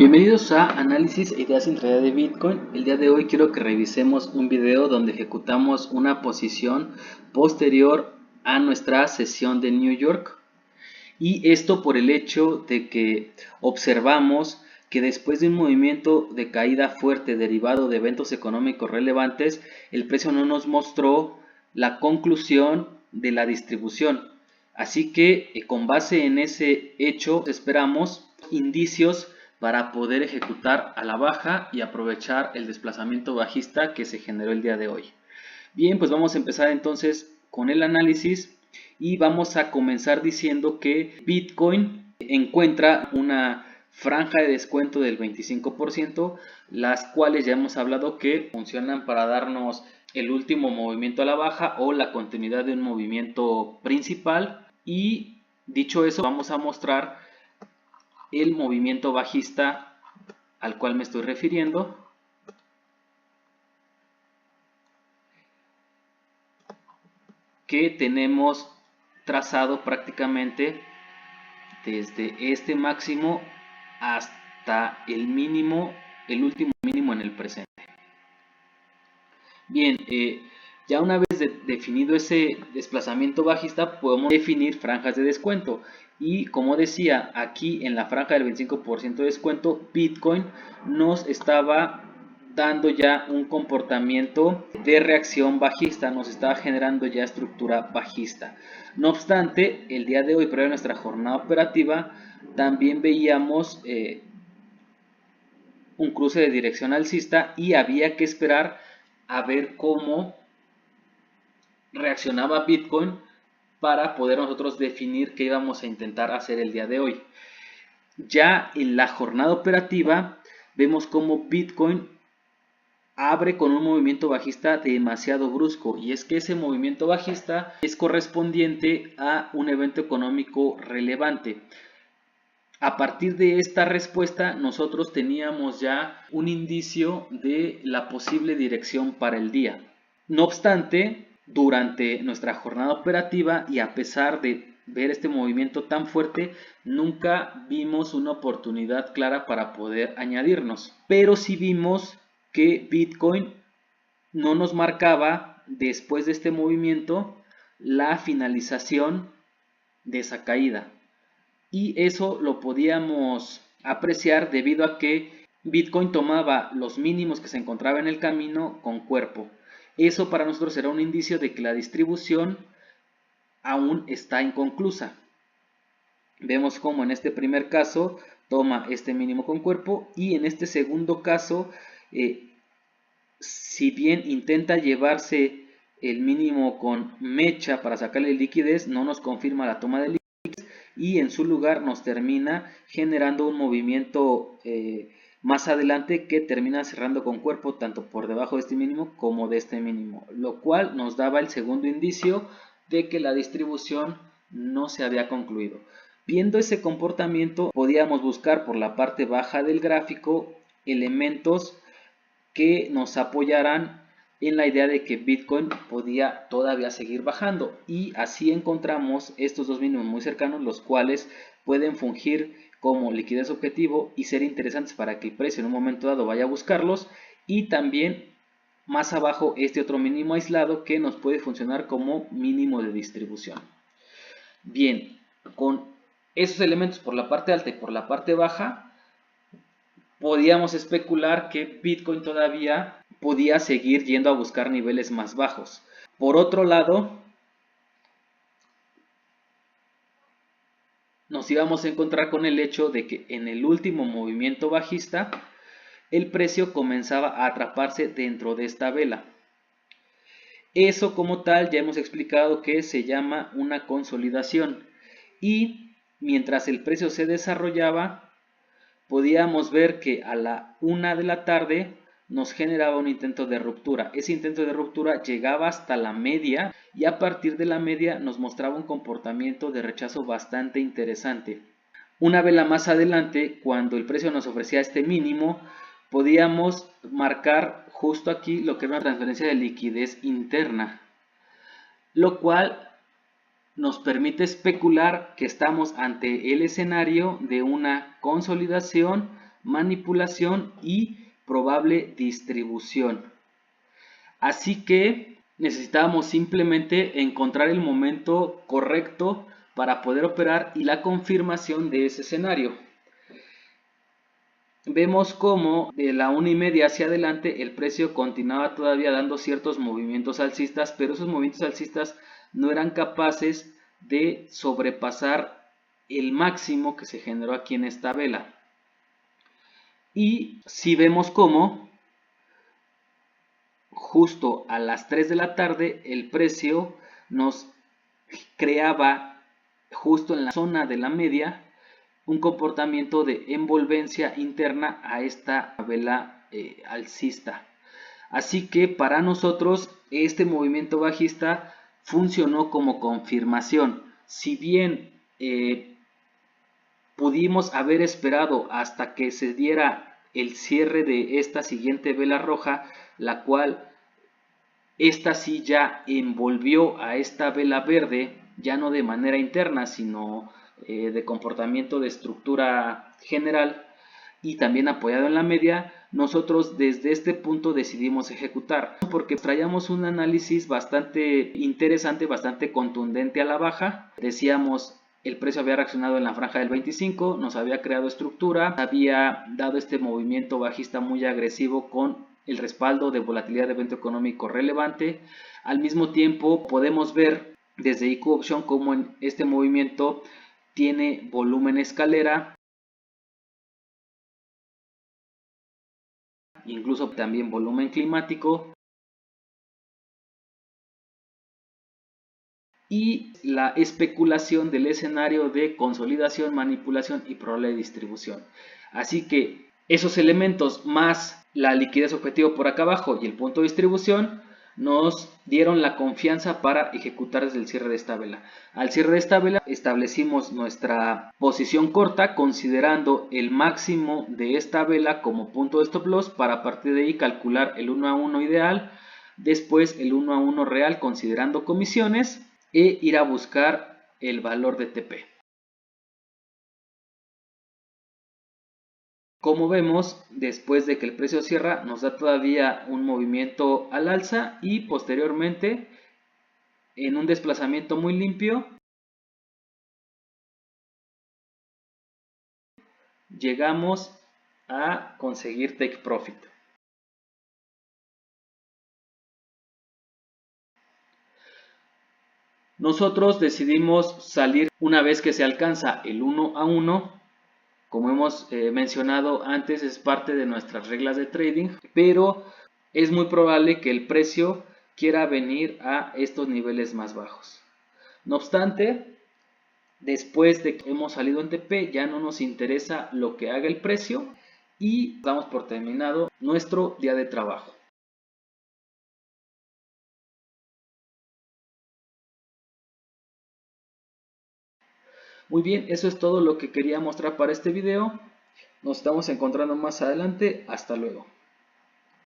Bienvenidos a Análisis e Ideas Intraday de Bitcoin. El día de hoy quiero que revisemos un video donde ejecutamos una posición posterior a nuestra sesión de New York. Y esto por el hecho de que observamos que después de un movimiento de caída fuerte derivado de eventos económicos relevantes, el precio no nos mostró la conclusión de la distribución. Así que con base en ese hecho esperamos indicios para poder ejecutar a la baja y aprovechar el desplazamiento bajista que se generó el día de hoy. Bien, pues vamos a empezar entonces con el análisis y vamos a comenzar diciendo que Bitcoin encuentra una franja de descuento del 25%, las cuales ya hemos hablado que funcionan para darnos el último movimiento a la baja o la continuidad de un movimiento principal. Y dicho eso, vamos a mostrar el movimiento bajista al cual me estoy refiriendo, que tenemos trazado prácticamente desde este máximo hasta el mínimo, el último mínimo en el presente. Bien, ya una vez definido ese desplazamiento bajista, podemos definir franjas de descuento. Y como decía, aquí en la franja del 25% de descuento, Bitcoin nos estaba dando ya un comportamiento de reacción bajista, nos estaba generando ya estructura bajista. No obstante, el día de hoy, previo a nuestra jornada operativa, también veíamos un cruce de dirección alcista y había que esperar a ver cómo reaccionaba Bitcoin para poder nosotros definir qué íbamos a intentar hacer el día de hoy. Ya en la jornada operativa vemos cómo Bitcoin abre con un movimiento bajista demasiado brusco, y es que ese movimiento bajista es correspondiente a un evento económico relevante. A partir de esta respuesta nosotros teníamos ya un indicio de la posible dirección para el día. No obstante, durante nuestra jornada operativa y a pesar de ver este movimiento tan fuerte, nunca vimos una oportunidad clara para poder añadirnos. Pero sí vimos que Bitcoin no nos marcaba después de este movimiento la finalización de esa caída. Y eso lo podíamos apreciar debido a que Bitcoin tomaba los mínimos que se encontraba en el camino con cuerpo. Eso para nosotros era un indicio de que la distribución aún está inconclusa. Vemos como en este primer caso toma este mínimo con cuerpo, y en este segundo caso, si bien intenta llevarse el mínimo con mecha para sacarle liquidez, no nos confirma la toma de liquidez y en su lugar nos termina generando un movimiento más adelante que termina cerrando con cuerpo tanto por debajo de este mínimo como de este mínimo, lo cual nos daba el segundo indicio de que la distribución no se había concluido. Viendo ese comportamiento, podíamos buscar por la parte baja del gráfico elementos que nos apoyaran en la idea de que Bitcoin podía todavía seguir bajando, y así encontramos estos dos mínimos muy cercanos, los cuales pueden fungir como liquidez objetivo y ser interesantes para que el precio en un momento dado vaya a buscarlos, y también más abajo este otro mínimo aislado que nos puede funcionar como mínimo de distribución. Bien, con esos elementos por la parte alta y por la parte baja, podíamos especular que Bitcoin todavía podía seguir yendo a buscar niveles más bajos. Por otro lado, nos íbamos a encontrar con el hecho de que en el último movimiento bajista el precio comenzaba a atraparse dentro de esta vela. Eso como tal ya hemos explicado que se llama una consolidación, y mientras el precio se desarrollaba podíamos ver que a la 1 de la tarde nos generaba un intento de ruptura. Ese intento de ruptura llegaba hasta la media y a partir de la media nos mostraba un comportamiento de rechazo bastante interesante. Una vela más adelante, cuando el precio nos ofrecía este mínimo, podíamos marcar justo aquí lo que era una transferencia de liquidez interna, lo cual nos permite especular que estamos ante el escenario de una consolidación manipulación y probable distribución. Así que necesitábamos simplemente encontrar el momento correcto para poder operar y la confirmación de ese escenario. Vemos cómo de la 1:30 hacia adelante el precio continuaba todavía dando ciertos movimientos alcistas, pero esos movimientos alcistas no eran capaces de sobrepasar el máximo que se generó aquí en esta vela. Y si vemos cómo justo a las 3 de la tarde el precio nos creaba justo en la zona de la media un comportamiento de envolvencia interna a esta vela alcista. Así que para nosotros este movimiento bajista funcionó como confirmación. Si bien pudimos haber esperado hasta que se diera el cierre de esta siguiente vela roja, la cual esta sí ya envolvió a esta vela verde, ya no de manera interna, sino de comportamiento de estructura general y también apoyado en la media. Nosotros desde este punto decidimos ejecutar porque traíamos un análisis bastante interesante, bastante contundente a la baja. Decíamos, el precio había reaccionado en la franja del 25, nos había creado estructura, había dado este movimiento bajista muy agresivo con el respaldo de volatilidad de evento económico relevante. Al mismo tiempo podemos ver desde IQ Option como en este movimiento tiene volumen escalera, incluso también volumen climático, y la especulación del escenario de consolidación, manipulación y probable distribución. Así que esos elementos más la liquidez objetivo por acá abajo y el punto de distribución nos dieron la confianza para ejecutar desde el cierre de esta vela. Al cierre de esta vela establecimos nuestra posición corta considerando el máximo de esta vela como punto de stop loss para a partir de ahí calcular el 1 a 1 ideal, después el 1 a 1 real considerando comisiones e ir a buscar el valor de TP. Como vemos, después de que el precio cierra, nos da todavía un movimiento al alza y posteriormente, en un desplazamiento muy limpio, llegamos a conseguir take profit. Nosotros decidimos salir una vez que se alcanza el 1 a 1. Como hemos mencionado antes, es parte de nuestras reglas de trading, pero es muy probable que el precio quiera venir a estos niveles más bajos. No obstante, después de que hemos salido en TP, ya no nos interesa lo que haga el precio y damos por terminado nuestro día de trabajo. Muy bien, eso es todo lo que quería mostrar para este video. Nos estamos encontrando más adelante. Hasta luego.